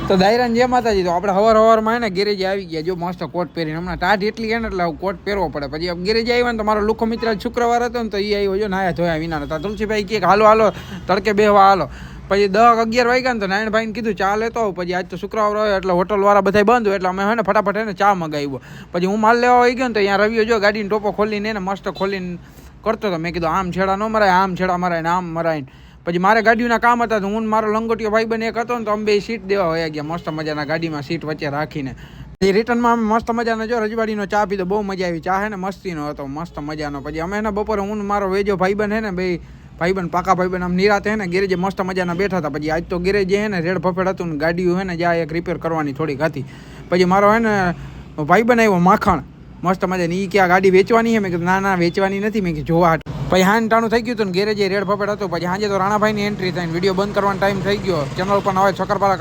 તો દાયરાને જે માતાજી તો આપણે હવારમાં ને ગેરેજ આવી ગયા જો મસ્ત કોટ પહેરીને હમણાં ટાઢ એટલી છે ને એટલે કોટ પહેરવો પડે પછી ગેરેજ આવ્યા ને તો મારો લુખો મિત્ર શુક્રવાર હતો ને તો એ આવ્યો જો નાયા ધોયા વિના હતા તુલસીભાઈ કે હાલો હાલો તડકે બેહવા હાલો પછી 10-11 વાગ્યા ને તો નારાયણભાઈને કીધું ચા લેતો આવું પછી આજ તો શુક્રવાર હોય એટલે હોટલવાળા બધા બંધ હોય એટલે અમે હે ને ફટાફટ એને ચા મગાવ્યો પછી હું માલ લેવા આવી ગયો ને તો અહીંયા રવિયો જો ગાડીનો ટોપો ખોલીને એને મસ્ત ખોલીને કરતો હતો મેં કીધું આમ છેડા ન મરાય આમ છેડા મરાય ને આમ મરાય પછી મારે ગાડીના કામ હતા તો હું મારો લંગોટીયો ભાઈ બને એક હતો ને તો અમે બે સીટ દેવા હોયા ગયા મસ્ત મજાના ગાડીમાં સીટ વચ્ચે રાખીને પછી રિટર્નમાં અમે મસ્ત મજાનો જો રજવાડીનો ચા પીધો બહુ મજા આવી ચા હે ને મસ્તીનો હતો મસ્ત મજાનો પછી અમે એને બપોરે હું મારો વેજો ભાઈબંધ હે ને બે ભાઈબંધ પાકા ભાઈબંધ આમ નિરાતે હે ને ગેરેજે મસ્ત મજાના બેઠા હતા પછી આજ તો ગેરેજે હે ને રેડ ફફેડ હતું ને ગાડીઓ હે ને જ્યાં એક રિપેર કરવાની થોડીક હતી પછી મારો હે ને ભાઈબંધ આવ્યો માખણ મસ્ત મજાની એ ક્યાં ગાડી વેચવાની છે મેં કીધું ના વેચવાની નથી મેં કીધું જોવા પછી હાન ટાણું થઈ ગયું હતું ને ગેરેજે રેડ ફફેડ હતું પછી સાંજે તો રાણાભાઈની એન્ટ્રી થઈને વિડીયો બંધ કરવાનો ટાઈમ થઈ ગયો ચેનલ પર હવે છકરપારા